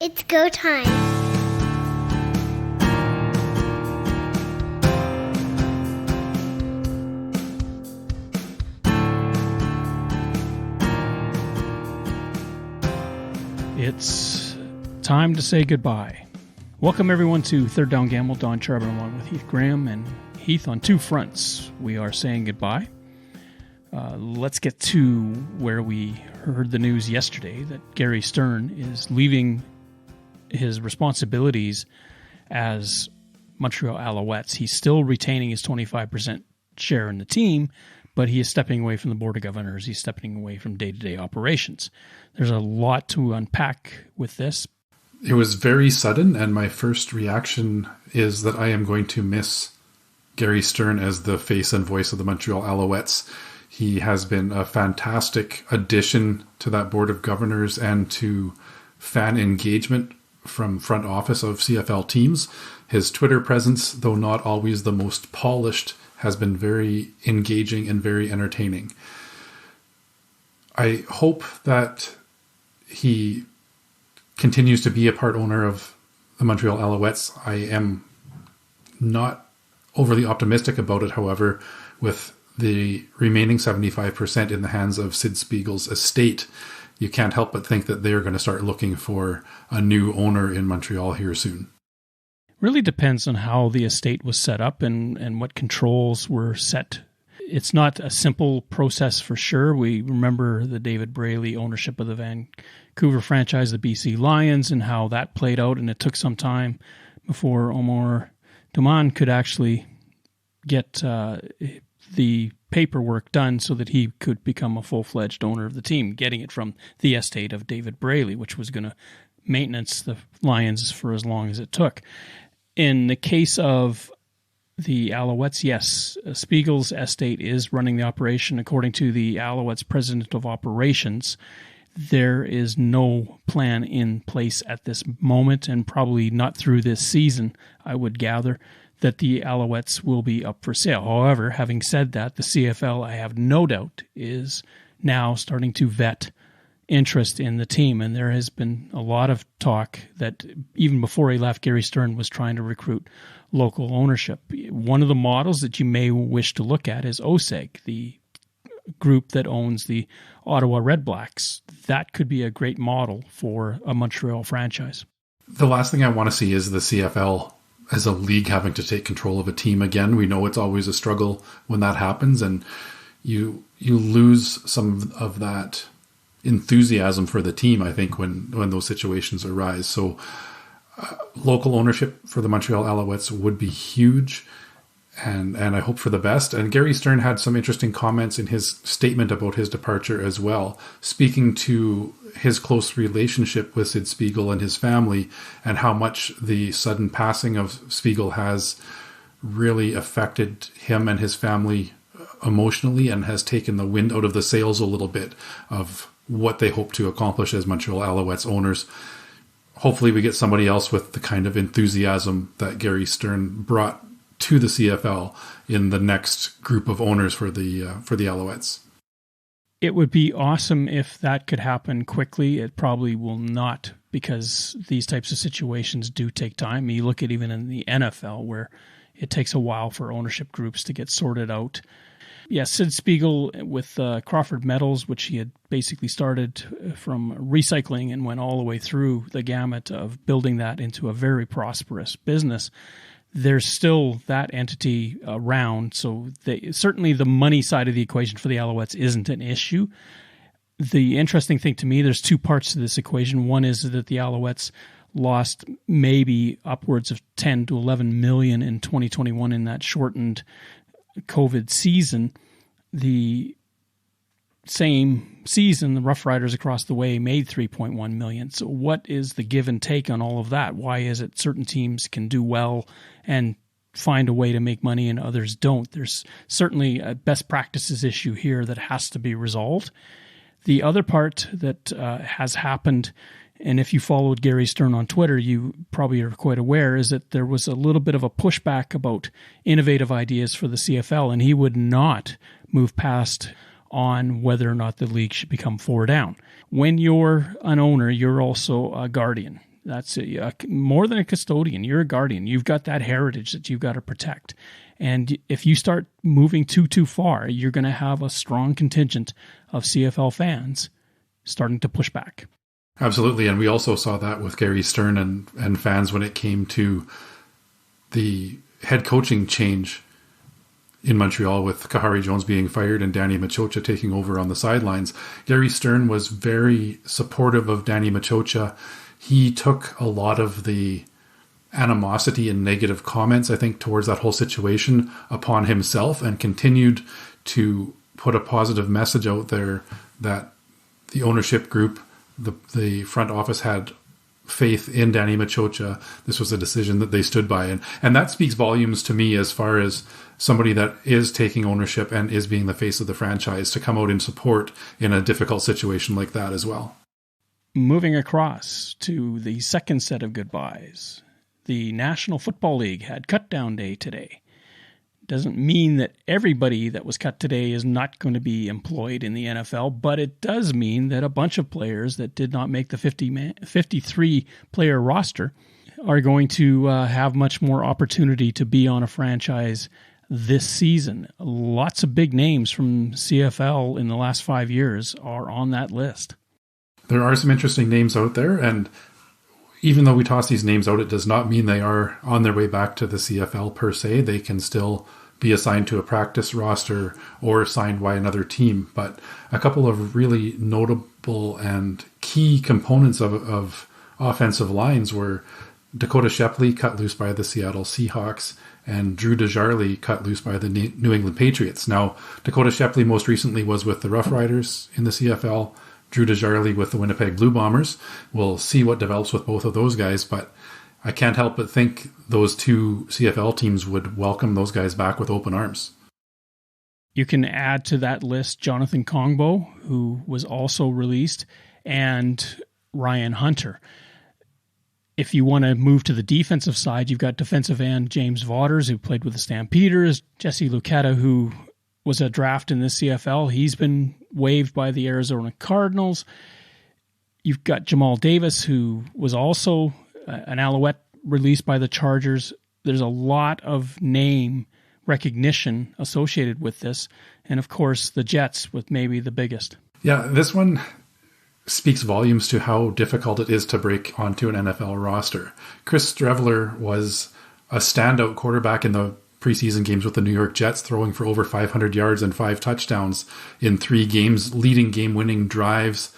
It's go time. It's time to say goodbye. Welcome everyone to Third Down Gamble. Don Charbon along with Heath Graham. And Heath, on two fronts, we are saying goodbye. Let's get to where we heard the news yesterday that Gary Stern is leaving his responsibilities as Montreal Alouettes. He's still retaining his 25% share in the team, but he is stepping away from the Board of Governors. He's stepping away from day-to-day operations. There's a lot to unpack with this. It was very sudden, and my first reaction is that I am going to miss Gary Stern as the face and voice of the Montreal Alouettes. He has been a fantastic addition to that Board of Governors and to fan engagement from front office of CFL teams. His Twitter presence, though not always the most polished, has been very engaging and very entertaining. I hope that he continues to be a part owner of the Montreal Alouettes. I am not overly optimistic about it, however, with the remaining 75% in the hands of Sid Spiegel's estate. You can't help but think that they're going to start looking for a new owner in Montreal here soon. Really depends on how the estate was set up and what controls were set. It's not a simple process for sure. We remember the David Braley ownership of the Vancouver franchise, the BC Lions, and how that played out, and it took some time before Omar Duman could actually get the paperwork done so that he could become a full-fledged owner of the team, getting it from the estate of David Braley, which was going to maintenance the Lions for as long as it took. In the case of the Alouettes, yes, Spiegel's estate is running the operation. According to the Alouettes president of operations, there is no plan in place at this moment, and probably not through this season, I would gather, that the Alouettes will be up for sale. However, having said that, the CFL, I have no doubt, is now starting to vet interest in the team. And there has been a lot of talk that even before he left, Gary Stern was trying to recruit local ownership. One of the models that you may wish to look at is OSEG, the group that owns the Ottawa Red Blacks. That could be a great model for a Montreal franchise. The last thing I want to see is the CFL as a league having to take control of a team again. We know it's always a struggle when that happens, and you lose some of that enthusiasm for the team, I think, when those situations arise. So local ownership for the Montreal Alouettes would be huge, and I hope for the best. And Gary Stern had some interesting comments in his statement about his departure as well, speaking to his close relationship with Sid Spiegel and his family, and how much the sudden passing of Spiegel has really affected him and his family emotionally, and has taken the wind out of the sails a little bit of what they hope to accomplish as Montreal Alouettes owners. Hopefully we get somebody else with the kind of enthusiasm that Gary Stern brought to the CFL in the next group of owners for the Alouettes. It would be awesome if that could happen quickly. It probably will not, because these types of situations do take time. You look at even in the NFL, where it takes a while for ownership groups to get sorted out. Yeah, Sid Spiegel with Crawford Metals, which he had basically started from recycling and went all the way through the gamut of building that into a very prosperous business. There's still that entity around, so certainly the money side of the equation for the Alouettes isn't an issue. The interesting thing to me, there's two parts to this equation. One is that the Alouettes lost maybe upwards of 10 to 11 million in 2021 in that shortened COVID season. The same season, the Rough Riders across the way made 3.1 million. So what is the give and take on all of that? Why is it certain teams can do well and find a way to make money and others don't? There's certainly a best practices issue here that has to be resolved. The other part that has happened, and if you followed Gary Stern on Twitter, you probably are quite aware, is that there was a little bit of a pushback about innovative ideas for the CFL, and he would not move past on whether or not the league should become four down. When you're an owner, you're also a guardian. That's more than a custodian. You're a guardian. You've got that heritage that you've got to protect. And if you start moving too far, you're going to have a strong contingent of CFL fans starting to push back. Absolutely. And we also saw that with Gary Stern and fans when it came to the head coaching change in Montreal, with Kahari Jones being fired and Danny Machocha taking over on the sidelines. Gary Stern was very supportive of Danny Machocha. He took a lot of the animosity and negative comments, I think, towards that whole situation upon himself, and continued to put a positive message out there that the ownership group, the front office, had faith in Danny Machocha. This was a decision that they stood by. And that speaks volumes to me as far as somebody that is taking ownership and is being the face of the franchise, to come out in support in a difficult situation like that as well. Moving across to the second set of goodbyes. The National Football League had cut-down day today. Doesn't mean that everybody that was cut today is not going to be employed in the NFL, but it does mean that a bunch of players that did not make the 53-player roster are going to have much more opportunity to be on a franchise this season. Lots of big names from CFL in the last 5 years are on that list. There are some interesting names out there, and even though we toss these names out, it does not mean they are on their way back to the CFL per se. They can still be assigned to a practice roster or signed by another team. But a couple of really notable and key components of offensive lines were Dakota Shepley, cut loose by the Seattle Seahawks, and Drew DeJarly, cut loose by the New England Patriots. Now, Dakota Shepley most recently was with the Rough Riders in the CFL. Drew DeJarly with the Winnipeg Blue Bombers. We'll see what develops with both of those guys, but I can't help but think those two CFL teams would welcome those guys back with open arms. You can add to that list Jonathan Kongbo, who was also released, and Ryan Hunter. If you want to move to the defensive side, you've got defensive end James Vaughters, who played with the Stampeders, Jesse Lucetta, who was a draft in the CFL. He's been waived by the Arizona Cardinals. You've got Jamal Davis, who was also an Alouette released by the Chargers. There's a lot of name recognition associated with this. And of course, the Jets with maybe the biggest. Yeah, this one speaks volumes to how difficult it is to break onto an NFL roster. Chris Streveler was a standout quarterback in the preseason games with the New York Jets, throwing for over 500 yards and 5 touchdowns in 3 games, leading game-winning drives.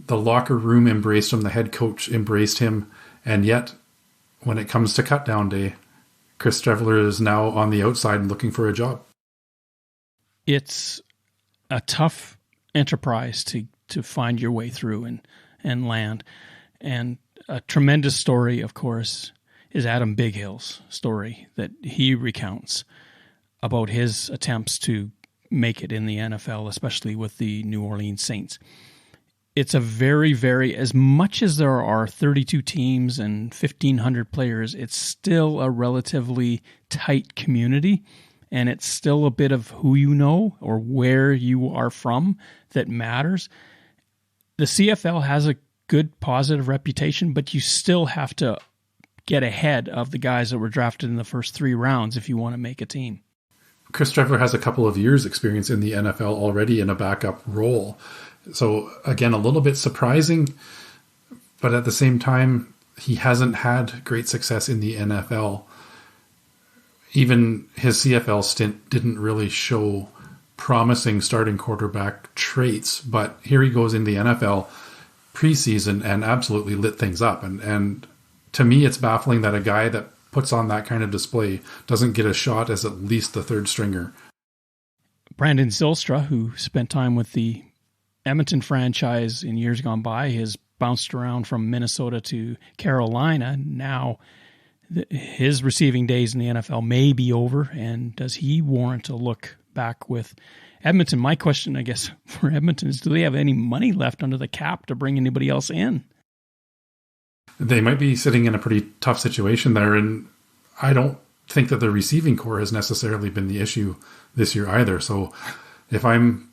The locker room embraced him. The head coach embraced him. And yet, when it comes to cut-down day, Chris Streveler is now on the outside and looking for a job. It's a tough enterprise to find your way through and land. And a tremendous story, of course, is Adam Bighill's story that he recounts about his attempts to make it in the NFL, especially with the New Orleans Saints. It's a very, very, as much as there are 32 teams and 1,500 players, it's still a relatively tight community, and it's still a bit of who you know or where you are from that matters. The CFL has a good, positive reputation, but you still have to get ahead of the guys that were drafted in the first 3 rounds if you want to make a team. Chris Streveler has a couple of years experience in the NFL already in a backup role. So again, a little bit surprising, but at the same time, he hasn't had great success in the NFL. Even his CFL stint didn't really show promising starting quarterback traits, but here he goes in the NFL preseason and absolutely lit things up. And to me, it's baffling that a guy that puts on that kind of display doesn't get a shot as at least the third stringer. Brandon Zylstra, who spent time with the Edmonton franchise in years gone by, has bounced around from Minnesota to Carolina. Now his receiving days in the NFL may be over, and does he warrant a look back with Edmonton? My question, I guess, for Edmonton is, do they have any money left under the cap to bring anybody else in? They might be sitting in a pretty tough situation there, and I don't think that the receiving core has necessarily been the issue this year either. So if I'm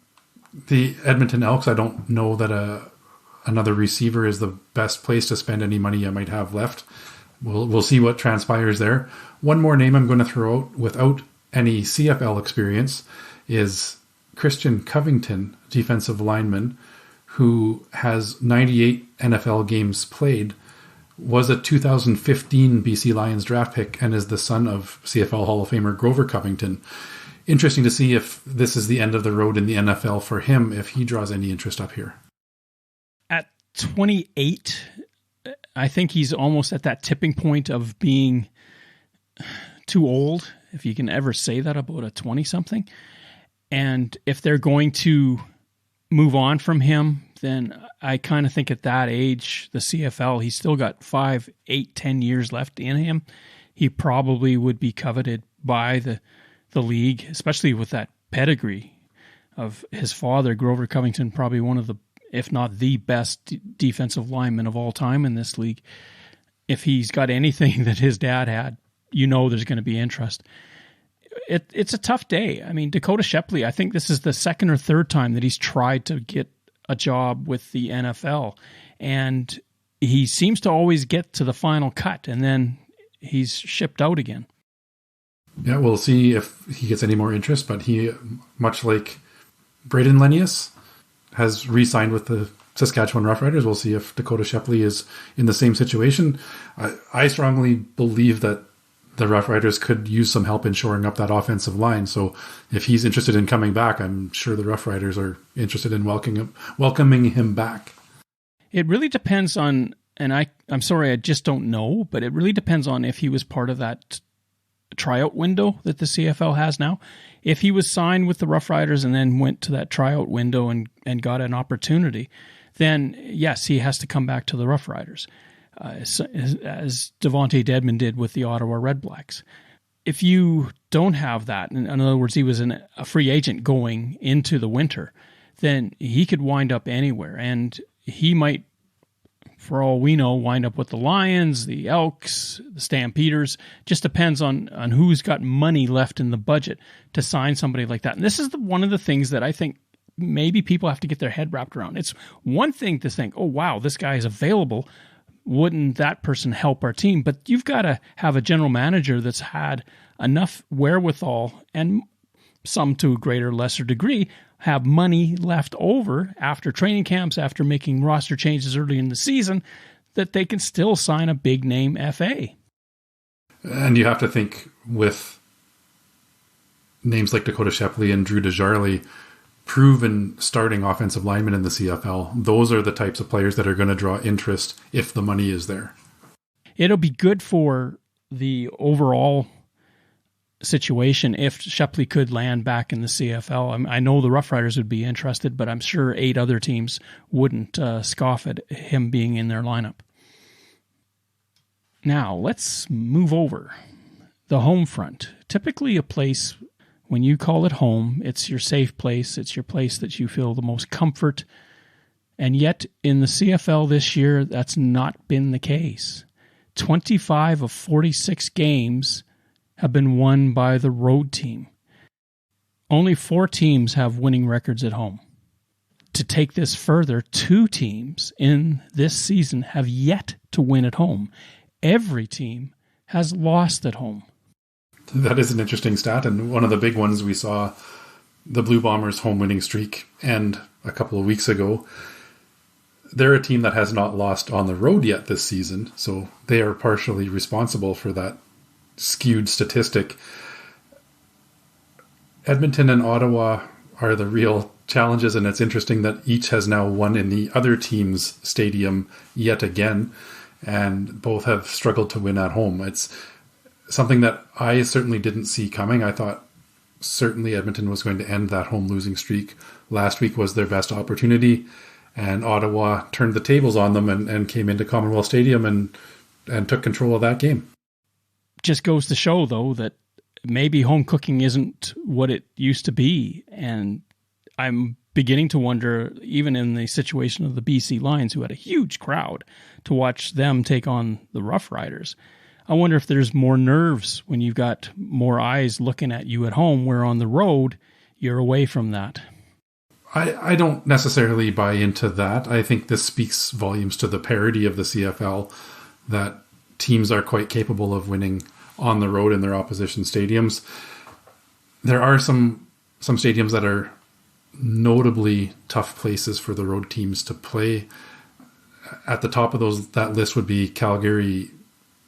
the Edmonton Elks, I don't know that a another receiver is the best place to spend any money you might have left. We'll see what transpires there. One more name I'm going to throw out without any CFL experience is Christian Covington, defensive lineman, who has 98 NFL games played, was a 2015 BC Lions draft pick, and is the son of CFL Hall of Famer Grover Covington. Interesting to see if this is the end of the road in the NFL for him, if he draws any interest up here. At 28, I think he's almost at that tipping point of being too old, if you can ever say that about a 20-something. And if they're going to move on from him, then I kind of think at that age, the CFL, he's still got 5, 8, 10 years left in him. He probably would be coveted by the league, especially with that pedigree of his father, Grover Covington, probably one of the, if not the best defensive lineman of all time in this league. If he's got anything that his dad had, there's going to be interest. It's a tough day. I mean, Dakota Shepley, I think this is the second or third time that he's tried to get a job with the NFL, and he seems to always get to the final cut, and then he's shipped out again. Yeah, we'll see if he gets any more interest, but he, much like Braden Lenius, has re-signed with the Saskatchewan Roughriders. We'll see if Dakota Shepley is in the same situation. I strongly believe that the Roughriders could use some help in shoring up that offensive line. So if he's interested in coming back, I'm sure the Roughriders are interested in welcoming him back. It really depends on, and I'm sorry, I just don't know, but it really depends on if he was part of that tryout window that the CFL has now. If he was signed with the Roughriders and then went to that tryout window and got an opportunity, then yes, he has to come back to the Roughriders, as Devonte Deadman did with the Ottawa Redblacks. If you don't have that, in other words, he was a free agent going into the winter, then he could wind up anywhere, and he might, for all we know, wind up with the Lions, the Elks, the Stampeders. Just depends on who's got money left in the budget to sign somebody like that. And this is one of the things that I think maybe people have to get their head wrapped around. It's one thing to think, oh, wow, this guy is available. Wouldn't that person help our team? But you've got to have a general manager that's had enough wherewithal, and some to a greater or lesser degree, have money left over after training camps, after making roster changes early in the season, that they can still sign a big name FA. And you have to think with names like Dakota Shepley and Drew DeJarly, proven starting offensive linemen in the CFL, those are the types of players that are going to draw interest if the money is there. It'll be good for the overall situation if Shepley could land back in the CFL. I know the Roughriders would be interested, but I'm sure 8 other teams wouldn't scoff at him being in their lineup. Now, let's move over. The home front. Typically a place, when you call it home, it's your safe place. It's your place that you feel the most comfort. And yet, in the CFL this year, that's not been the case. 25 of 46 games have been won by the road team. Only 4 teams have winning records at home. To take this further, 2 teams in this season have yet to win at home. Every team has lost at home. That is an interesting stat, and one of the big ones we saw the Blue Bombers' home winning streak end a couple of weeks ago. They're a team that has not lost on the road yet this season, so they are partially responsible for that skewed statistic. Edmonton and Ottawa are the real challenges, and it's interesting that each has now won in the other team's stadium yet again, and both have struggled to win at home. It's something that I certainly didn't see coming. I thought certainly Edmonton was going to end that home losing streak. Last week was their best opportunity, and Ottawa turned the tables on them and came into Commonwealth Stadium and took control of that game. Just goes to show, though, that maybe home cooking isn't what it used to be. And I'm beginning to wonder, even in the situation of the BC Lions, who had a huge crowd to watch them take on the Rough Riders, I wonder if there's more nerves when you've got more eyes looking at you at home, where on the road, you're away from that. I don't necessarily buy into that. I think this speaks volumes to the parity of the CFL, that teams are quite capable of winning on the road in their opposition stadiums. There are some stadiums that are notably tough places for the road teams to play. At the top of that list would be Calgary,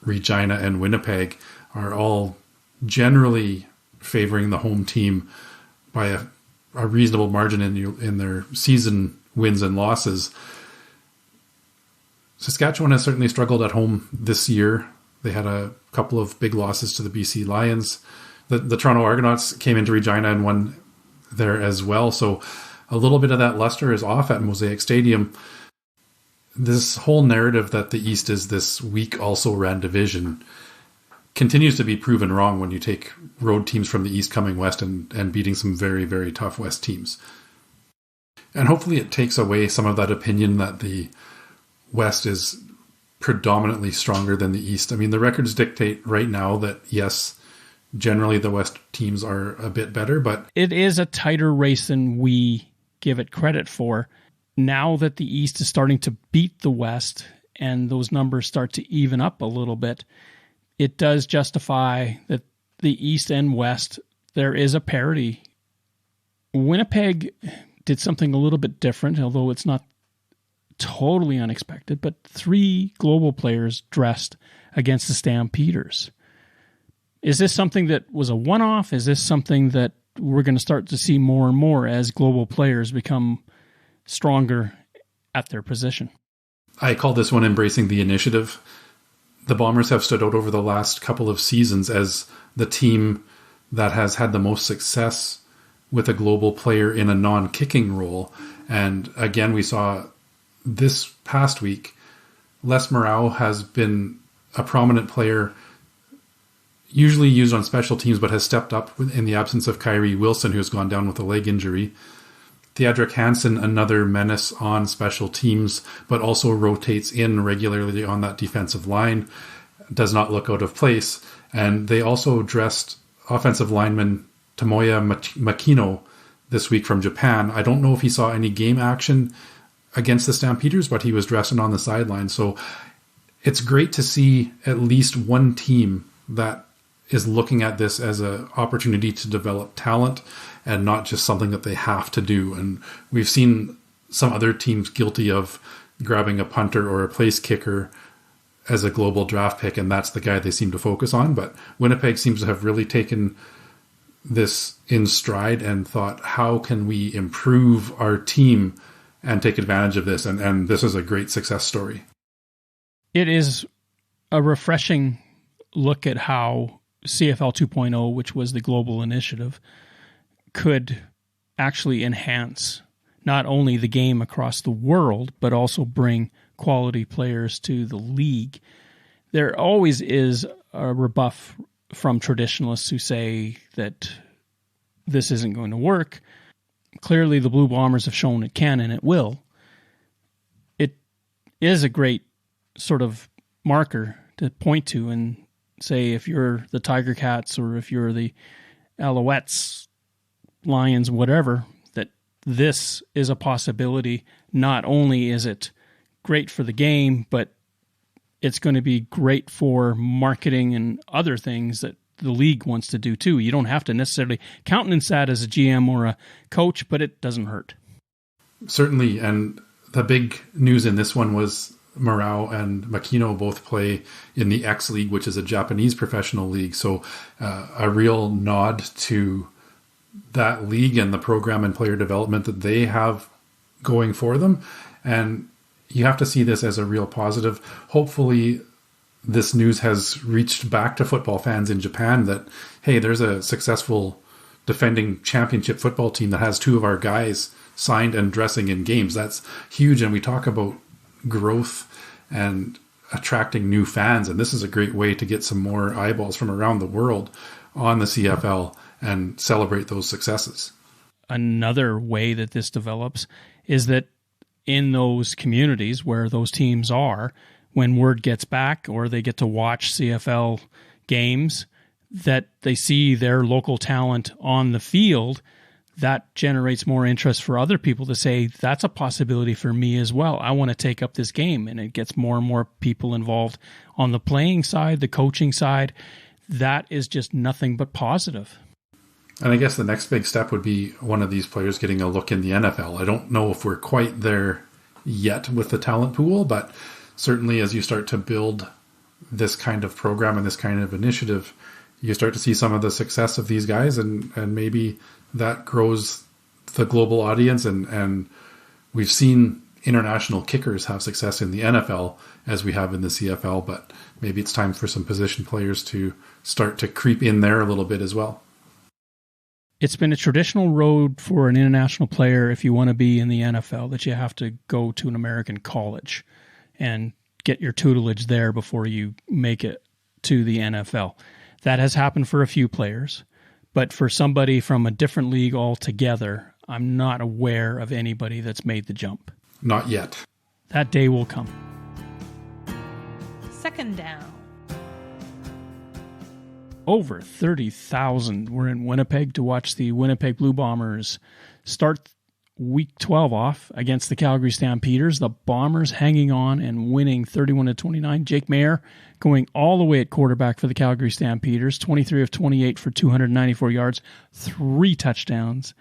Regina, and Winnipeg, are all generally favoring the home team by a reasonable margin in their season wins and losses. Saskatchewan has certainly struggled at home this year. They had a couple of big losses to the BC Lions. The Toronto Argonauts came into Regina and won there as well. So a little bit of that luster is off at Mosaic Stadium. This whole narrative that the East is this weak, also-ran division continues to be proven wrong when you take road teams from the East coming West and beating some very, very tough West teams. And hopefully it takes away some of that opinion that the West is predominantly stronger than the East. I mean, the records dictate right now that, yes, generally the West teams are a bit better, but it is a tighter race than we give it credit for. Now that the East is starting to beat the West and those numbers start to even up a little bit, it does justify that the East and West, there is a parity. Winnipeg did something a little bit different, although it's not totally unexpected, but 3 global players dressed against the Stampeders. Is this something that was a one-off? Is this something that we're going to start to see more and more as global players become stronger at their position? I call this one embracing the initiative. The Bombers have stood out over the last couple of seasons as the team that has had the most success with a global player in a non-kicking role. And again, we saw this past week, Les Moreau has been a prominent player, usually used on special teams, but has stepped up in the absence of Kyrie Wilson, who's gone down with a leg injury. Theodric Hansen, another menace on special teams, but also rotates in regularly on that defensive line, does not look out of place. And they also dressed offensive lineman Tomoya Makino this week from Japan. I don't know if he saw any game action against the Stampeders, but he was dressing on the sideline. So it's great to see at least one team that is looking at this as an opportunity to develop talent and not just something that they have to do. And we've seen some other teams guilty of grabbing a punter or a place kicker as a global draft pick, and that's the guy they seem to focus on. But Winnipeg seems to have really taken this in stride and thought, how can we improve our team and take advantage of this? And this is a great success story. It is a refreshing look at how CFL 2.0, which was the global initiative, could actually enhance not only the game across the world, but also bring quality players to the league. There always is a rebuff from traditionalists who say that this isn't going to work. Clearly, the Blue Bombers have shown it can and it will. It is a great sort of marker to point to and say, if you're the Tiger Cats or if you're the Alouettes, Lions, whatever, that this is a possibility. Not only is it great for the game, but it's going to be great for marketing and other things that the league wants to do too. You don't have to necessarily countenance that as a GM or a coach, but it doesn't hurt. Certainly, and the big news in this one was Moreau and Makino both play in the X League, which is a Japanese professional league. So a real nod to that league and the program and player development that they have going for them. And you have to see this as a real positive. Hopefully this news has reached back to football fans in Japan that, hey, there's a successful defending championship football team that has 2 of our guys signed and dressing in games. That's huge. And we talk about growth and attracting new fans. And this is a great way to get some more eyeballs from around the world on the CFL and celebrate those successes. Another way that this develops is that in those communities where those teams are, when word gets back or they get to watch CFL games, that they see their local talent on the field, that generates more interest for other people to say, that's a possibility for me as well. I want to take up this game. And it gets more and more people involved on the playing side, the coaching side. That is just nothing but positive. And I guess the next big step would be one of these players getting a look in the NFL. I don't know if we're quite there yet with the talent pool, but certainly as you start to build this kind of program and this kind of initiative, you start to see some of the success of these guys, and maybe that grows the global audience. And we've seen international kickers have success in the NFL as we have in the CFL, but maybe it's time for some position players to start to creep in there a little bit as well. It's been a traditional road for an international player, if you want to be in the NFL, that you have to go to an American college and get your tutelage there before you make it to the NFL. That has happened for a few players, but for somebody from a different league altogether, I'm not aware of anybody that's made the jump. Not yet. That day will come. Second down. Over 30,000 were in Winnipeg to watch the Winnipeg Blue Bombers start Week 12 off against the Calgary Stampeders. The Bombers hanging on and winning 31-29. Jake Mayer going all the way at quarterback for the Calgary Stampeders, 23 of 28 for 294 yards, 3 touchdowns.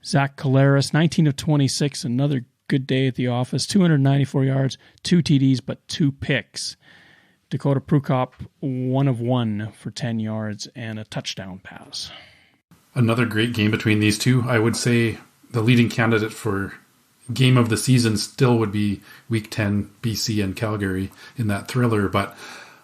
Zach Collaros, 19 of 26, another good day at the office, 294 yards, 2 TDs, but 2 picks. Dakota Prukop, 1 of 1 for 10 yards and a touchdown pass. Another great game between these two. I would say the leading candidate for game of the season still would be Week 10, BC and Calgary in that thriller, but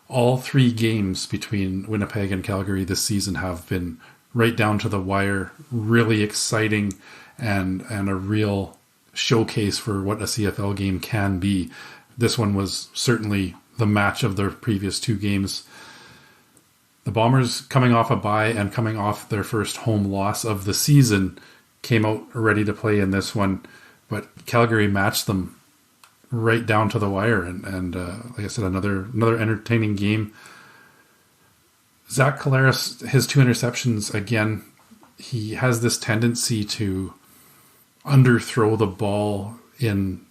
all 3 games between Winnipeg and Calgary this season have been right down to the wire, really exciting, and a real showcase for what a CFL game can be. This one was certainly the match of their previous 2 games. The Bombers, coming off a bye and coming off their first home loss of the season, came out ready to play in this one, but Calgary matched them right down to the wire, and like I said, another entertaining game. Zach Collaros, his 2 interceptions, again, he has this tendency to underthrow the ball in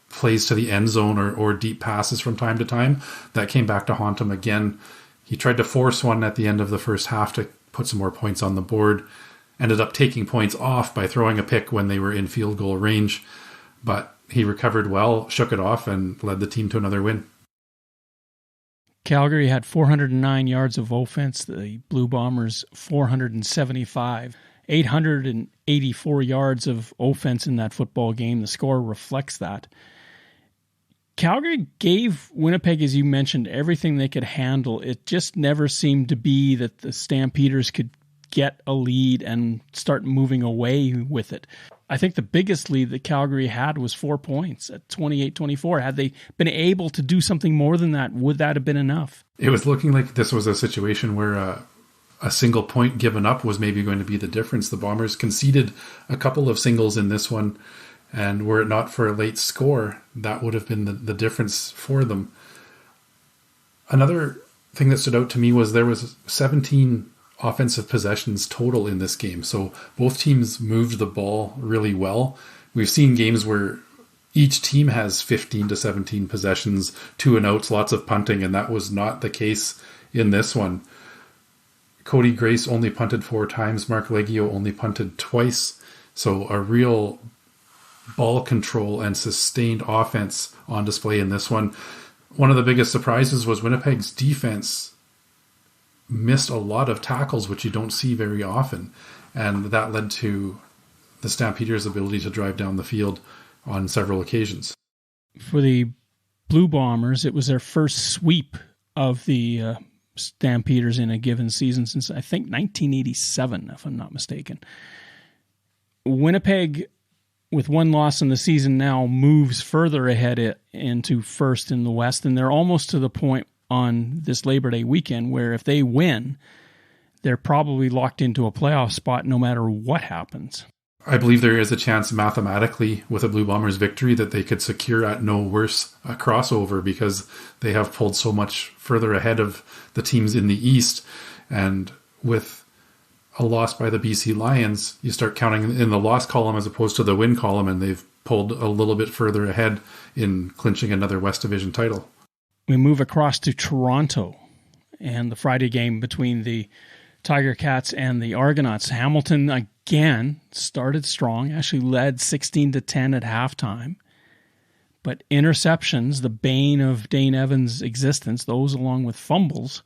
plays to the end zone or deep passes from time to time. That came back to haunt him again. He tried to force one at the end of the first half to put some more points on the board. Ended up taking points off by throwing a pick when they were in field goal range. But he recovered well, shook it off, and led the team to another win. Calgary had 409 yards of offense. The Blue Bombers, 475. 884 yards of offense in that football game. The score reflects that. Calgary gave Winnipeg, as you mentioned, everything they could handle. It just never seemed to be that the Stampeders could get a lead and start moving away with it. I think the biggest lead that Calgary had was 4 points at 28-24. Had they been able to do something more than that, would that have been enough? It was looking like this was a situation where a single point given up was maybe going to be the difference. The Bombers conceded a couple of singles in this one, and were it not for a late score, that would have been the difference for them. Another thing that stood out to me was there was 17 offensive possessions total in this game. So both teams moved the ball really well. We've seen games where each team has 15 to 17 possessions, 2 and outs, lots of punting, and that was not the case in this one. Cody Grace only punted 4 times. Mark Leggio only punted twice. So a real ball control and sustained offense on display in this one. One of the biggest surprises was Winnipeg's defense missed a lot of tackles, which you don't see very often. And that led to the Stampeders' ability to drive down the field on several occasions. For the Blue Bombers, it was their first sweep of the Stampeders in a given season since, I think, 1987, if I'm not mistaken. Winnipeg, with 1 loss in the season now, moves further ahead into first in the West, and they're almost to the point on this Labor Day weekend where if they win, they're probably locked into a playoff spot no matter what happens. I believe there is a chance mathematically with a Blue Bombers victory that they could secure at no worse a crossover because they have pulled so much further ahead of the teams in the East. And with a loss by the BC Lions, you start counting in the loss column as opposed to the win column, and they've pulled a little bit further ahead in clinching another West Division title. We move across to Toronto and the Friday game between the Tiger Cats and the Argonauts. Hamilton again started strong, actually led 16-10 at halftime. But interceptions, the bane of Dane Evans' existence, those along with fumbles,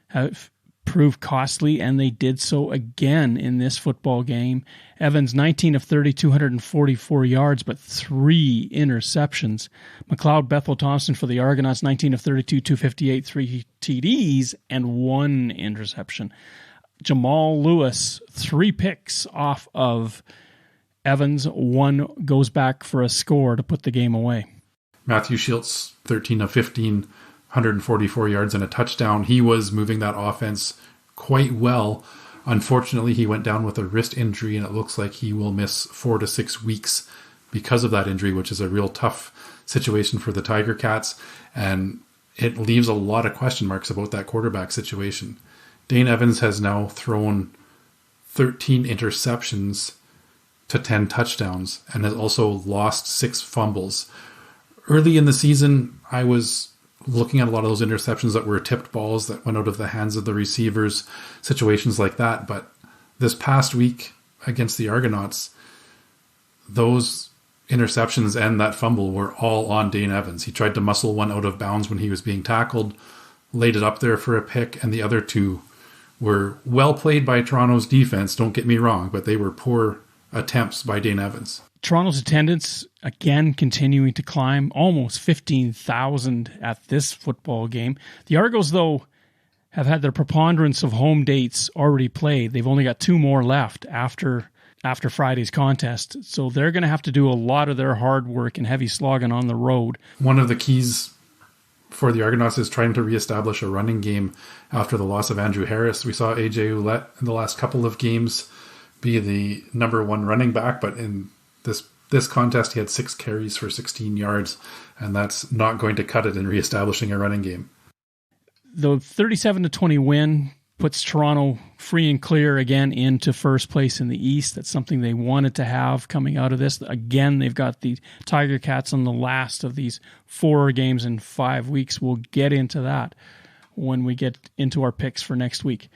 have proved costly, and they did so again in this football game. Evans, 19 of 30, 244 yards, but 3 interceptions. McLeod Bethel Thompson for the Argonauts, 19 of 32, 258, 3 TDs, and 1 interception. Jamal Lewis, 3 picks off of Evans. 1 goes back for a score to put the game away. Matthew Schiltz, 13 of 15, 144 yards and a touchdown. He was moving that offense quite well. Unfortunately, he went down with a wrist injury, and it looks like he will miss 4 to 6 weeks because of that injury, which is a real tough situation for the Tiger Cats. And it leaves a lot of question marks about that quarterback situation. Dane Evans has now thrown 13 interceptions to 10 touchdowns and has also lost 6 fumbles. Early in the season, I was looking at a lot of those interceptions that were tipped balls that went out of the hands of the receivers, situations like that. But this past week against the Argonauts, those interceptions and that fumble were all on Dane Evans. He tried to muscle one out of bounds when he was being tackled, laid it up there for a pick, and the other 2 were well played by Toronto's defense, don't get me wrong, but they were poor attempts by Dane Evans. Toronto's attendance, again, continuing to climb, almost 15,000 at this football game. The Argos, though, have had their preponderance of home dates already played. They've only got 2 more left after Friday's contest, so they're going to have to do a lot of their hard work and heavy slogging on the road. One of the keys for the Argonauts is trying to reestablish a running game after the loss of Andrew Harris. We saw AJ Ouellette in the last couple of games be the number 1 running back, but in this contest he had 6 carries for 16 yards, and that's not going to cut it in reestablishing a running game. The 37-20 win puts Toronto free and clear again into first place in the East. That's something they wanted to have coming out of this. Again, they've got the Tiger Cats on the last of these 4 games in 5 weeks. We'll get into that when we get into our picks for next week.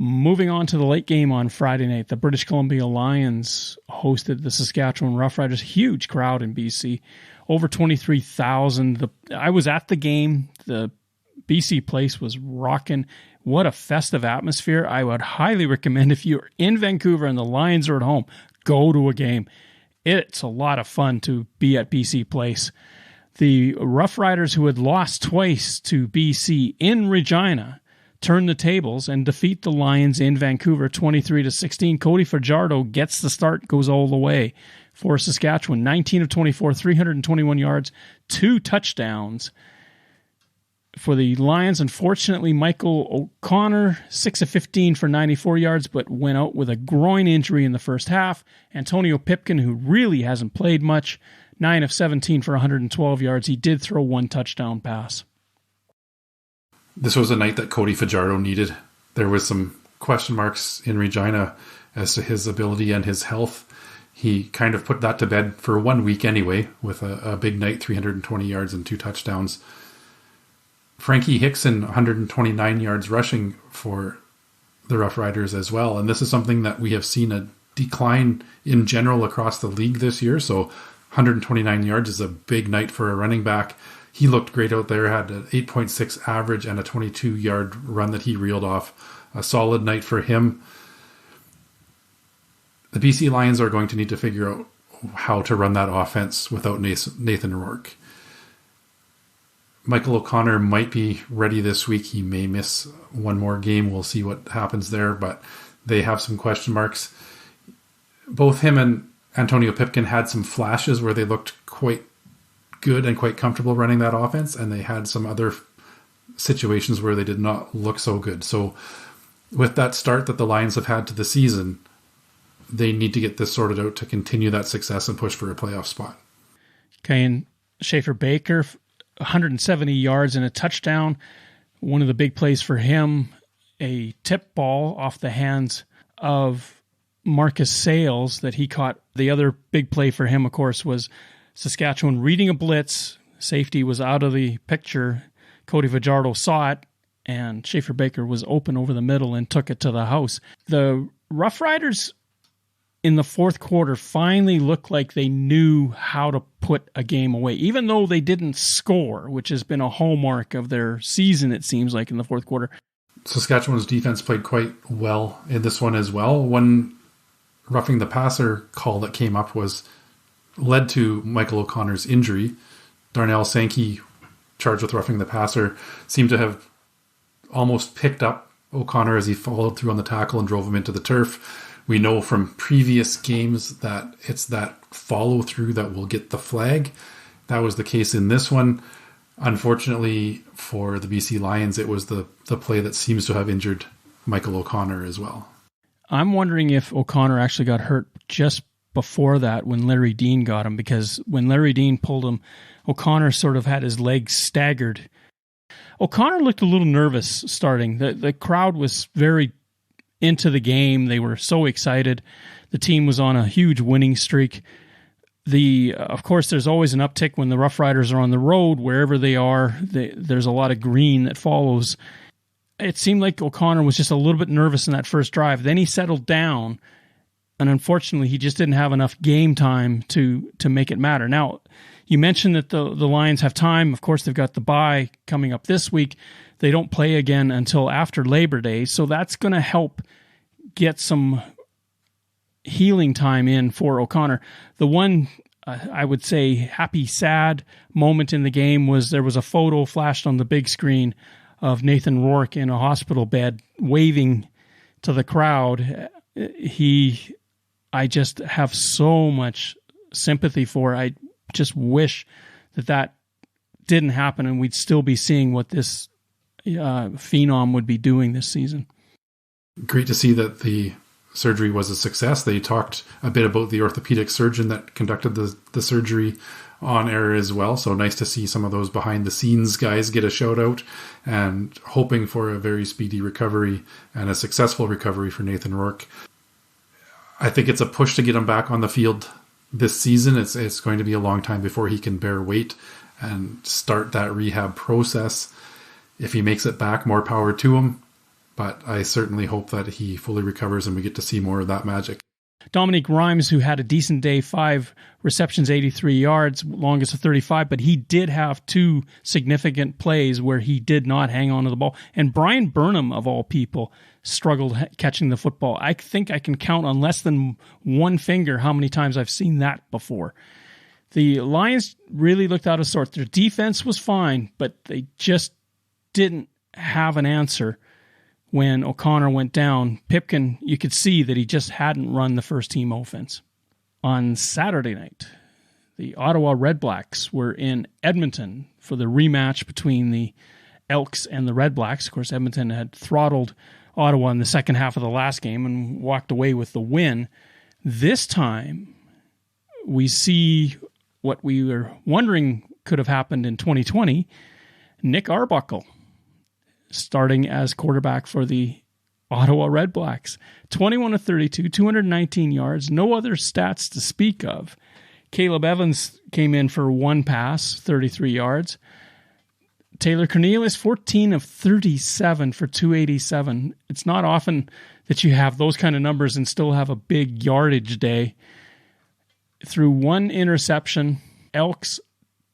Moving on to the late game on Friday night, the British Columbia Lions hosted the Saskatchewan Roughriders. Huge crowd in BC, over 23,000. I was at the game. The BC place was rocking. What a festive atmosphere. I would highly recommend, if you're in Vancouver and the Lions are at home, go to a game. It's a lot of fun to be at BC Place. The Roughriders, who had lost twice to BC in Regina, turn the tables and defeat the Lions in Vancouver 23-16. Cody Fajardo gets the start, goes all the way for Saskatchewan. 19 of 24, 321 yards, 2 touchdowns. For the Lions, unfortunately, Michael O'Connor, 6 of 15 for 94 yards, but went out with a groin injury in the first half. Antonio Pipkin, who really hasn't played much, 9 of 17 for 112 yards. He did throw 1 touchdown pass. This was a night that Cody Fajardo needed. There was some question marks in Regina as to his ability and his health. He kind of put that to bed for 1 week anyway, with a big night, 320 yards and 2 touchdowns. Frankie Hickson, 129 yards rushing for the Rough Riders as well. And this is something that we have seen a decline in general across the league this year. So 129 yards is a big night for a running back. He looked great out there, had an 8.6 average and a 22-yard run that he reeled off. A solid night for him. The BC Lions are going to need to figure out how to run that offense without Nathan Rourke. Michael O'Connor might be ready this week. He may miss 1 more game. We'll see what happens there, but they have some question marks. Both him and Antonio Pipkin had some flashes where they looked quite good and quite comfortable running that offense, and they had some other situations where they did not look so good. So with that start that the Lions have had to the season, they need to get this sorted out to continue that success and push for a playoff spot. Okay, and Schaefer Baker, 170 yards and a touchdown. One of the big plays for him, a tip ball off the hands of Marcus Sales that he caught. The other big play for him, of course, was Saskatchewan reading a blitz. Safety was out of the picture. Cody Fajardo saw it, and Schaefer Baker was open over the middle and took it to the house. The Rough Riders in the fourth quarter finally looked like they knew how to put a game away, even though they didn't score, which has been a hallmark of their season, it seems like, in the fourth quarter. Saskatchewan's defense played quite well in this one as well. One roughing the passer call that came up led to Michael O'Connor's injury. Darnell Sankey, charged with roughing the passer, seemed to have almost picked up O'Connor as he followed through on the tackle and drove him into the turf. We know from previous games that it's that follow through that will get the flag. That was the case in this one. Unfortunately for the BC Lions, it was the play that seems to have injured Michael O'Connor as well. I'm wondering if O'Connor actually got hurt just before that when Larry Dean got him, because when Larry Dean pulled him, O'Connor sort of had his legs staggered. O'Connor looked a little nervous starting. The crowd was very into the game. They were so excited. The team was on a huge winning streak. Of course, there's always an uptick when the Rough Riders are on the road. Wherever they are, there's a lot of green that follows. It seemed like O'Connor was just a little bit nervous in that first drive. Then he settled down, and unfortunately, he just didn't have enough game time to make it matter. Now, you mentioned that the Lions have time. Of course, they've got the bye coming up this week. They don't play again until after Labor Day, so that's going to help get some healing time in for O'Connor. The one, I would say, happy, sad moment in the game was there was a photo flashed on the big screen of Nathan Rourke in a hospital bed waving to the crowd. I just have so much sympathy for. I just wish that didn't happen and we'd still be seeing what this phenom would be doing this season. Great to see that the surgery was a success. They talked a bit about the orthopedic surgeon that conducted the surgery on air as well. So nice to see some of those behind the scenes guys get a shout out, and hoping for a very speedy recovery and a successful recovery for Nathan Rourke. I think it's a push to get him back on the field this season. It's going to be a long time before he can bear weight and start that rehab process. If he makes it back, more power to him. But I certainly hope that he fully recovers and we get to see more of that magic. Dominique Rhymes, who had a decent day, 5 receptions, 83 yards, longest of 35, but he did have 2 significant plays where he did not hang on to the ball. And Brian Burnham, of all people, struggled catching the football. I think I can count on less than one finger how many times I've seen that before. The Lions really looked out of sorts. Their defense was fine, but they just didn't have an answer. When O'Connor went down, Pipkin, you could see that he just hadn't run the first team offense. On Saturday night, the Ottawa Redblacks were in Edmonton for the rematch between the Elks and the Redblacks. Of course, Edmonton had throttled Ottawa in the second half of the last game and walked away with the win. This time, we see what we were wondering could have happened in 2020. Nick Arbuckle starting as quarterback for the Ottawa Redblacks. 21 of 32, 219 yards, no other stats to speak of. Caleb Evans came in for 1 pass, 33 yards. Taylor Cornelius, 14 of 37 for 287. It's not often that you have those kind of numbers and still have a big yardage day. Through 1 interception, Elks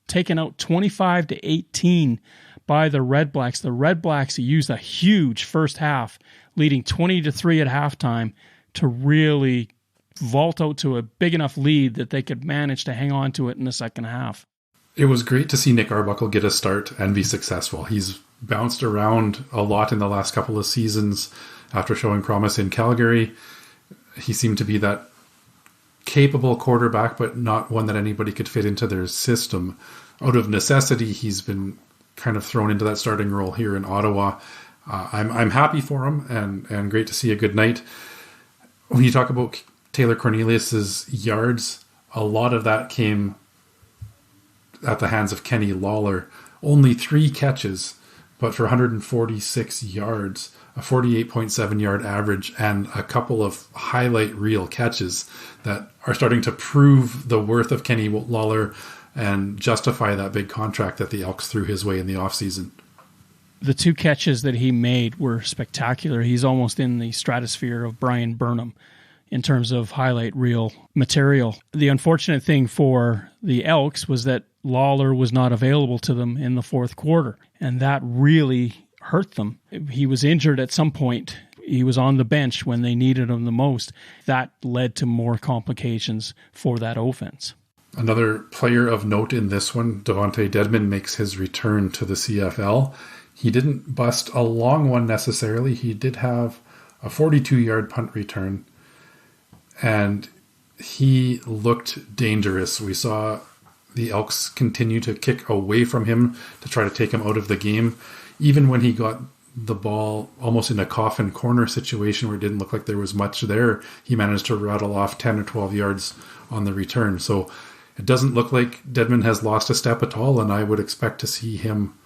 taken out 25 to 18 by the Redblacks. The Redblacks used a huge first half, leading 20-3 at halftime, to really vault out to a big enough lead that they could manage to hang on to it in the second half. It was great to see Nick Arbuckle get a start and be successful. He's bounced around a lot in the last couple of seasons after showing promise in Calgary. He seemed to be that capable quarterback, but not one that anybody could fit into their system. Out of necessity, he's been kind of thrown into that starting role here in Ottawa. I'm happy for him and great to see a good night. When you talk about Taylor Cornelius's yards, a lot of that came at the hands of Kenny Lawler. Only 3 catches but for 146 yards, a 48.7 yard average, and a couple of highlight reel catches that are starting to prove the worth of Kenny Lawler and justify that big contract that the Elks threw his way in the offseason. The two catches that he made were spectacular. He's almost in the stratosphere of Brian Burnham in terms of highlight reel material. The unfortunate thing for the Elks was that Lawler was not available to them in the fourth quarter, and that really hurt them. He was injured at some point. He was on the bench when they needed him the most. That led to more complications for that offense. Another player of note in this one, Devonte Deadman, makes his return to the CFL. He didn't bust a long one necessarily. He did have a 42-yard punt return, and he looked dangerous. We saw the Elks continue to kick away from him to try to take him out of the game. Even when he got the ball almost in a coffin corner situation where it didn't look like there was much there, he managed to rattle off 10 or 12 yards on the return. So it doesn't look like Deadman has lost a step at all, and I would expect to see him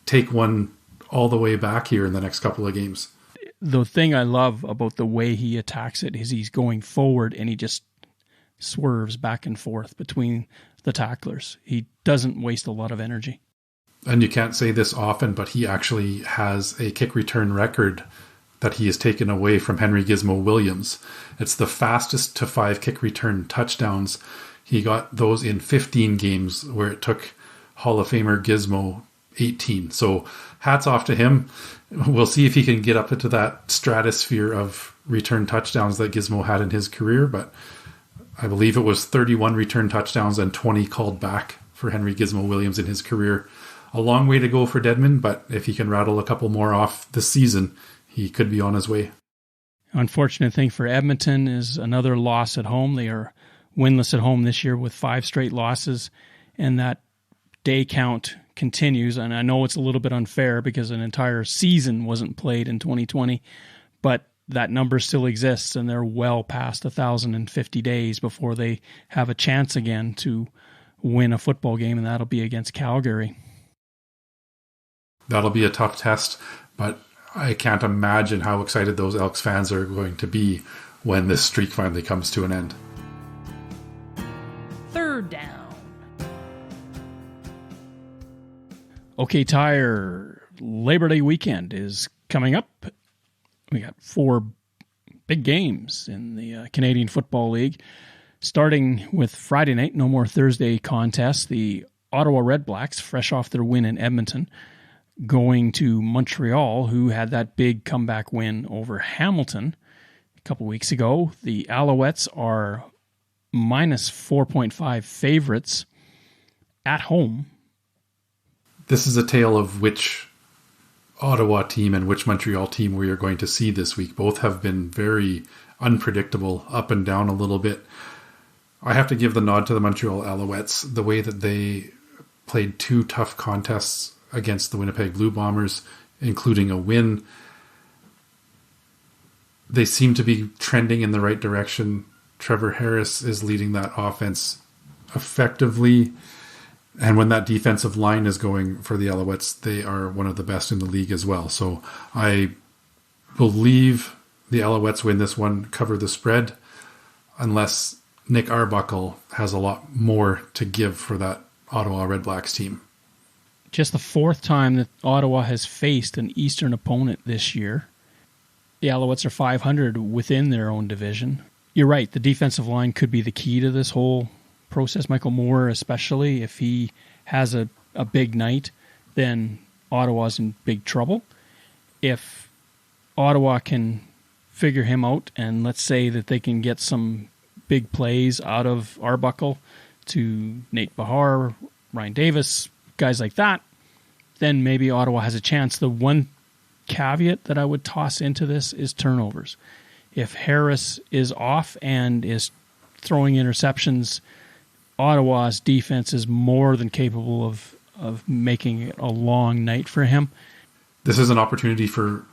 take one all the way back here in the next couple of games. The thing I love about the way he attacks it is he's going forward and he just swerves back and forth between the tacklers. He doesn't waste a lot of energy. And you can't say this often, but he actually has a kick return record that he has taken away from Henry Gizmo Williams. It's the fastest to 5 kick return touchdowns. He got those in 15 games where it took Hall of Famer Gizmo 18. So hats off to him. We'll see if he can get up into that stratosphere of return touchdowns that Gizmo had in his career, but I believe it was 31 return touchdowns and 20 called back for Henry Gizmo Williams in his career. A long way to go for Deadman, but if he can rattle a couple more off this season, he could be on his way. Unfortunate thing for Edmonton is another loss at home. They are winless at home this year with 5 straight losses, and that day count continues. And I know it's a little bit unfair because an entire season wasn't played in 2020, but that number still exists, and they're well past 1,050 days before they have a chance again to win a football game, and that'll be against Calgary. That'll be a tough test, but I can't imagine how excited those Elks fans are going to be when this streak finally comes to an end. Third down. Okay, Tire, Labor Day weekend is coming up. We got 4 big games in the Canadian Football League. Starting with Friday night, no more Thursday contests. The Ottawa Redblacks, fresh off their win in Edmonton, going to Montreal, who had that big comeback win over Hamilton a couple weeks ago. The Alouettes are minus 4.5 favorites at home. This is a tale of which Ottawa team and which Montreal team we are going to see this week. Both have been very unpredictable, up and down a little bit. I have to give the nod to the Montreal Alouettes, the way that they played 2 tough contests against the Winnipeg Blue Bombers, including a win. They seem to be trending in the right direction. Trevor Harris is leading that offense effectively. And when that defensive line is going for the Alouettes, they are one of the best in the league as well. So I believe the Alouettes win this one, cover the spread, unless Nick Arbuckle has a lot more to give for that Ottawa Redblacks team. Just the 4th time that Ottawa has faced an Eastern opponent this year. The Alouettes are 500 within their own division. You're right, the defensive line could be the key to this whole process. Michael Moore, especially, if he has a big night, then Ottawa's in big trouble. If Ottawa can figure him out, and let's say that they can get some big plays out of Arbuckle to Nate Bahar, Ryan Davis, guys like that, then maybe Ottawa has a chance. The one caveat that I would toss into this is turnovers. If Harris is off and is throwing interceptions, Ottawa's defense is more than capable of making it a long night for him. This is an opportunity for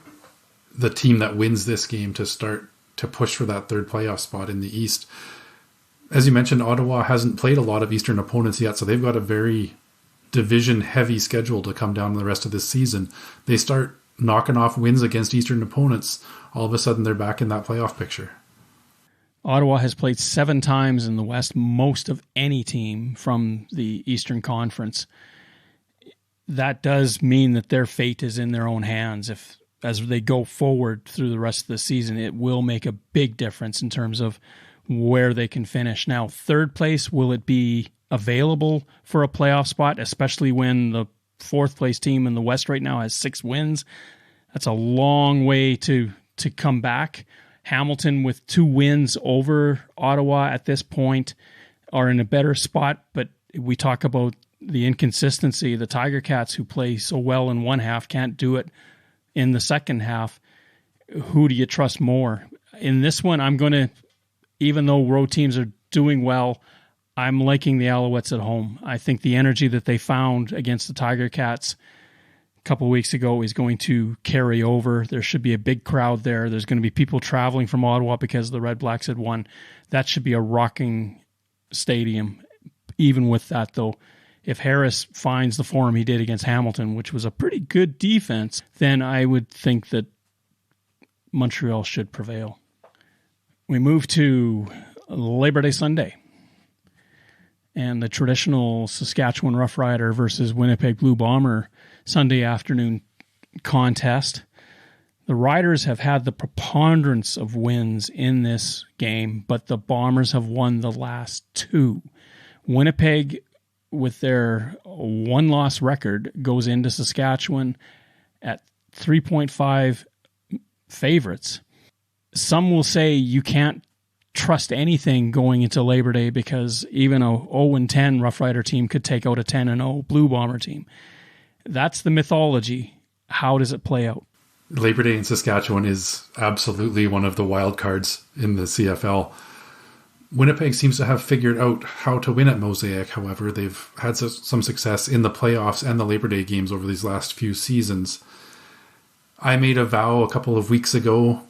the team that wins this game to start to push for that 3rd playoff spot in the East. As you mentioned, Ottawa hasn't played a lot of Eastern opponents yet, so they've got a very division-heavy schedule to come down the rest of this season, they start knocking off wins against Eastern opponents, all of a sudden they're back in that playoff picture. Ottawa has played 7 times in the West, most of any team from the Eastern Conference. That does mean that their fate is in their own hands. If, as they go forward through the rest of the season, it will make a big difference in terms of where they can finish. Now, third place, will it be available for a playoff spot, especially when the fourth place team in the West right now has 6 wins? That's a long way to come back. Hamilton, with 2 wins over Ottawa at this point, are in a better spot, but we talk about the inconsistency. The Tiger Cats, who play so well in one half, can't do it in the second half. Who do you trust more? In this one, I'm going to, even though road teams are doing well, I'm liking the Alouettes at home. I think the energy that they found against the Tiger Cats a couple of weeks ago is going to carry over. There should be a big crowd there. There's going to be people traveling from Ottawa because the Red Blacks had won. That should be a rocking stadium. Even with that, though, if Harris finds the form he did against Hamilton, which was a pretty good defense, then I would think that Montreal should prevail. We move to Labor Day Sunday and the traditional Saskatchewan Roughrider versus Winnipeg Blue Bomber Sunday afternoon contest. The Riders have had the preponderance of wins in this game, but the Bombers have won the last 2. Winnipeg, with their 1-loss record, goes into Saskatchewan at 3.5 favorites. Some will say you can't trust anything going into Labor Day because even a 0-10 Rough Rider team could take out a 10-0 Blue Bomber team. That's the mythology. How does it play out? Labor Day in Saskatchewan is absolutely one of the wild cards in the CFL. Winnipeg seems to have figured out how to win at Mosaic. However, they've had some success in the playoffs and the Labor Day games over these last few seasons. I made a vow a couple of weeks ago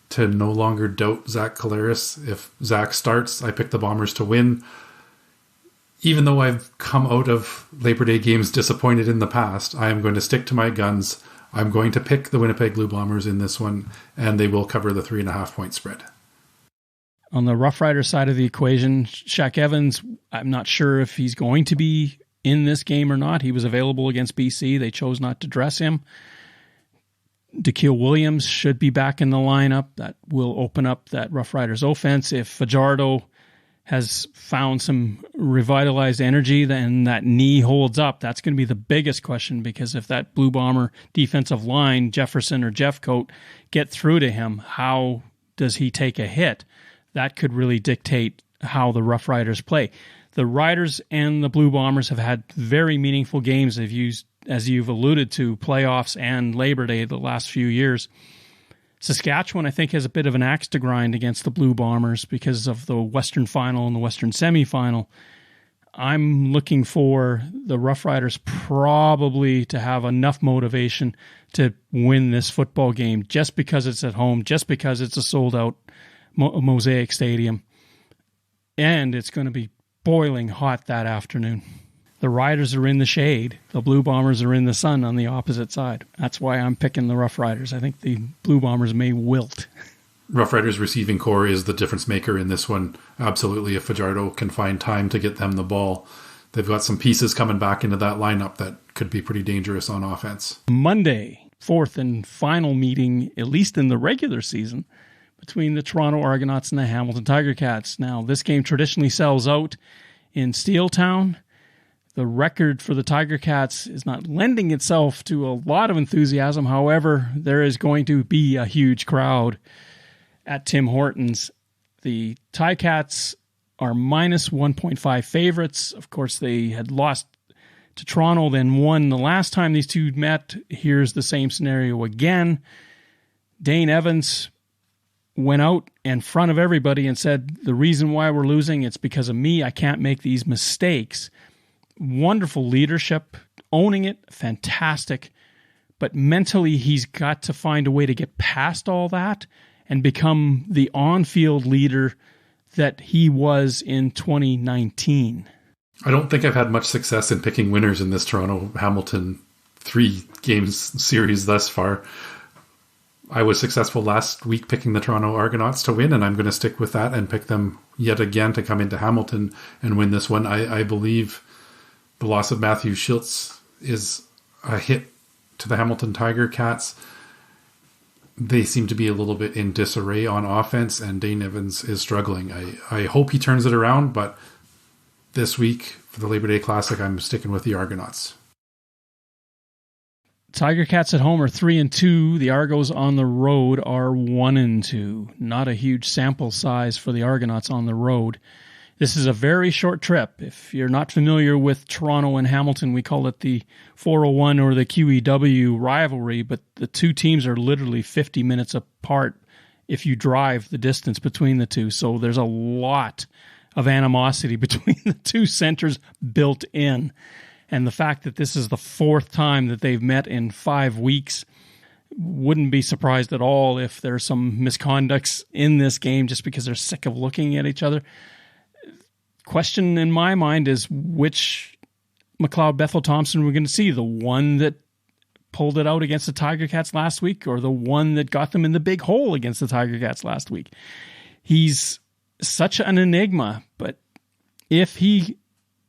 to no longer doubt Zach Collaros. If Zach starts, I pick the Bombers to win. Even though I've come out of Labor Day games disappointed in the past, I am going to stick to my guns. I'm going to pick the Winnipeg Blue Bombers in this one, and they will cover the 3.5-point spread. On the Rough Rider side of the equation, Shaq Evans, I'm not sure if he's going to be in this game or not. He was available against BC. They chose not to dress him. Dakil Williams should be back in the lineup. That will open up that Rough Riders offense. If Fajardo has found some revitalized energy, then that knee holds up. That's going to be the biggest question, because if that Blue Bomber defensive line, Jefferson or Jeffcoat, get through to him, how does he take a hit? That could really dictate how the Rough Riders play. The Riders and the Blue Bombers have had very meaningful games, as you've alluded to, playoffs and Labor Day the last few years. Saskatchewan, I think, has a bit of an axe to grind against the Blue Bombers because of the Western Final and the Western Semifinal. I'm looking for the Rough Riders probably to have enough motivation to win this football game, just because it's at home, just because it's a sold-out Mosaic Stadium, and it's going to be boiling hot that afternoon. The Riders are in the shade. The Blue Bombers are in the sun on the opposite side. That's why I'm picking the Rough Riders. I think the Blue Bombers may wilt. Rough Riders receiving core is the difference maker in this one. Absolutely, if Fajardo can find time to get them the ball. They've got some pieces coming back into that lineup that could be pretty dangerous on offense. Monday, 4th and final meeting, at least in the regular season, between the Toronto Argonauts and the Hamilton Tiger Cats. Now, this game traditionally sells out in Steeltown. The record for the Tiger Cats is not lending itself to a lot of enthusiasm. However, there is going to be a huge crowd at Tim Hortons. The Ticats are minus 1.5 favorites. Of course, they had lost to Toronto, then won the last time these two met. Here's the same scenario again. Dane Evans went out in front of everybody and said, the reason why we're losing, it's because of me. I can't make these mistakes. Wonderful leadership, owning it, fantastic. But mentally, he's got to find a way to get past all that and become the on-field leader that he was in 2019. I don't think I've had much success in picking winners in this Toronto-Hamilton 3-game series thus far. I was successful last week picking the Toronto Argonauts to win, and I'm going to stick with that and pick them yet again to come into Hamilton and win this one. I believe the loss of Matthew Schultz is a hit to the Hamilton Tiger Cats. They seem to be a little bit in disarray on offense, and Dane Evans is struggling. I hope he turns it around, but this week for the Labor Day Classic, I'm sticking with the Argonauts. Tiger Cats at home are 3-2. The Argos on the road are 1-2. Not a huge sample size for the Argonauts on the road. This is a very short trip. If you're not familiar with Toronto and Hamilton, we call it the 401 or the QEW rivalry, but the two teams are literally 50 minutes apart if you drive the distance between the two. So there's a lot of animosity between the two centers built in. And the fact that this is the fourth time that they've met in 5 weeks, wouldn't be surprised at all if there's some misconducts in this game just because they're sick of looking at each other. Question in my mind is which McLeod Bethel Thompson we're going to see, the one that pulled it out against the Tiger Cats last week or the one that got them in the big hole against the Tiger Cats last week. He's such an enigma, but if he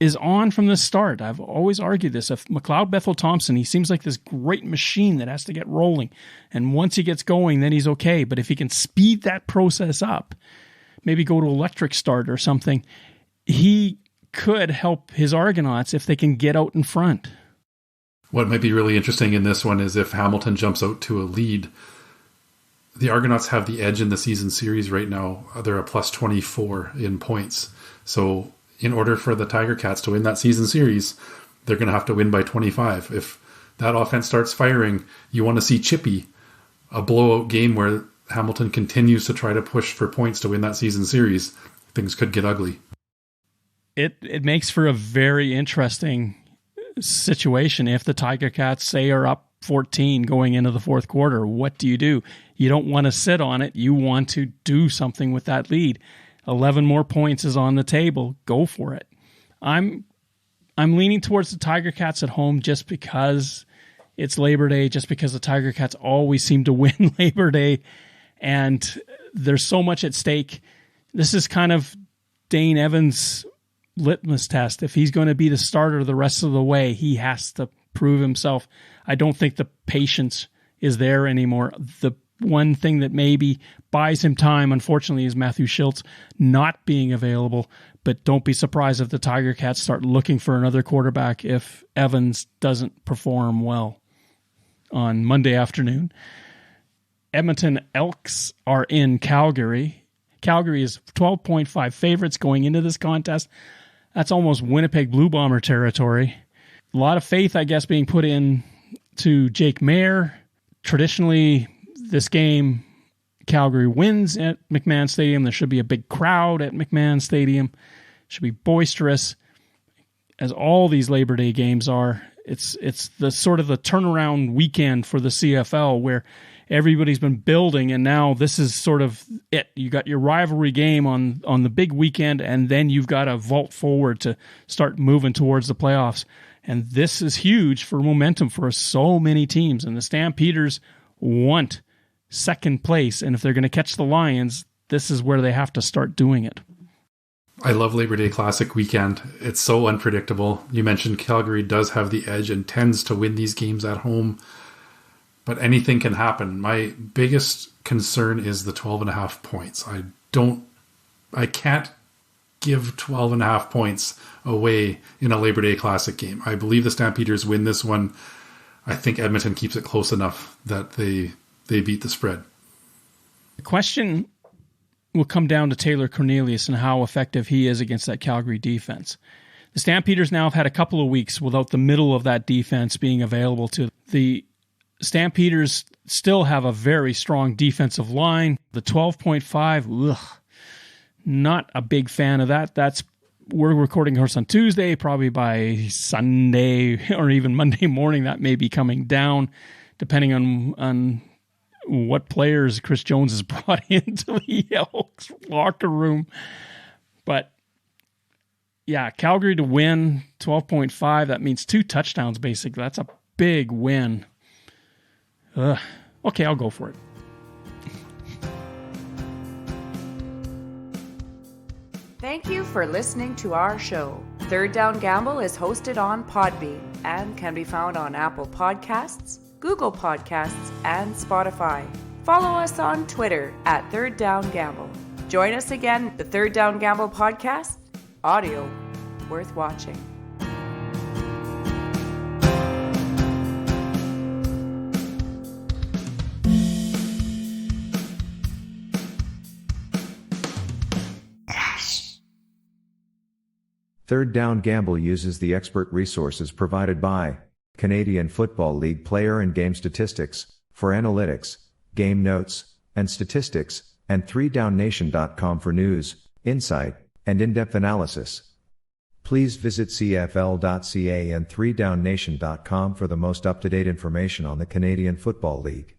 is on from the start, I've always argued this, if McLeod Bethel Thompson, he seems like this great machine that has to get rolling, and once he gets going, then he's okay, but if he can speed that process up, maybe go to electric start or something, he could help his Argonauts if they can get out in front. What might be really interesting in this one is if Hamilton jumps out to a lead. The Argonauts have the edge in the season series right now. They're a plus 24 in points. So in order for the Tiger Cats to win that season series, they're going to have to win by 25. If that offense starts firing, you want to see chippy, a blowout game where Hamilton continues to try to push for points to win that season series. Things could get ugly. It makes for a very interesting situation if the Tiger Cats, say, are up 14 going into the fourth quarter. What do? You don't want to sit on it. You want to do something with that lead. 11 more points is on the table. Go for it. I'm leaning towards the Tiger Cats at home just because it's Labor Day, just because the Tiger Cats always seem to win Labor Day, and there's so much at stake. This is kind of Dane Evans' litmus test. If he's going to be the starter the rest of the way, he has to prove himself. I don't think the patience is there anymore. The one thing that maybe buys him time, unfortunately, is Matthew Schultz not being available, but don't be surprised if the Tiger Cats start looking for another quarterback if Evans doesn't perform well on Monday afternoon. Edmonton Elks are in Calgary. Calgary is 12.5 favorites going into this contest. That's almost Winnipeg Blue Bomber territory. A lot of faith, I guess, being put in to Jake Mayer. Traditionally, this game, Calgary wins at McMahon Stadium. There should be a big crowd at McMahon Stadium. It should be boisterous, as all these Labor Day games are. It's the sort of the turnaround weekend for the CFL where everybody's been building, and now this is sort of it. You got your rivalry game on the big weekend, and then you've got to vault forward to start moving towards the playoffs. And this is huge for momentum for so many teams. And the Stampeders want second place, and if they're going to catch the Lions, this is where they have to start doing it. I love Labor Day Classic weekend. It's so unpredictable. You mentioned Calgary does have the edge and tends to win these games at home, but anything can happen. My biggest concern is the 12.5 points. I can't give 12.5 points away in a Labor Day Classic game. I believe the Stampeders win this one. I think Edmonton keeps it close enough that they beat the spread. The question will come down to Taylor Cornelius and how effective he is against that Calgary defense. The Stampeders now have had a couple of weeks without the middle of that defense being available to the Stampeders. Still have a very strong defensive line. The 12.5, not a big fan of that. We're recording course on Tuesday. Probably by Sunday or even Monday morning, that may be coming down, depending on what players Chris Jones has brought into the Elks locker room. But Yeah, Calgary to win 12.5. That means 2 touchdowns, basically. That's a big win. Okay, I'll go for it. Thank you for listening to our show. Third Down Gamble is hosted on Podbean and can be found on Apple Podcasts, Google Podcasts, and Spotify. Follow us on Twitter at Third Down Gamble. Join us again, the Third Down Gamble podcast, audio worth watching. Third Down Gamble uses the expert resources provided by Canadian Football League player and game statistics for analytics, game notes, and statistics, and 3downnation.com for news, insight, and in-depth analysis. Please visit cfl.ca and 3downnation.com for the most up-to-date information on the Canadian Football League.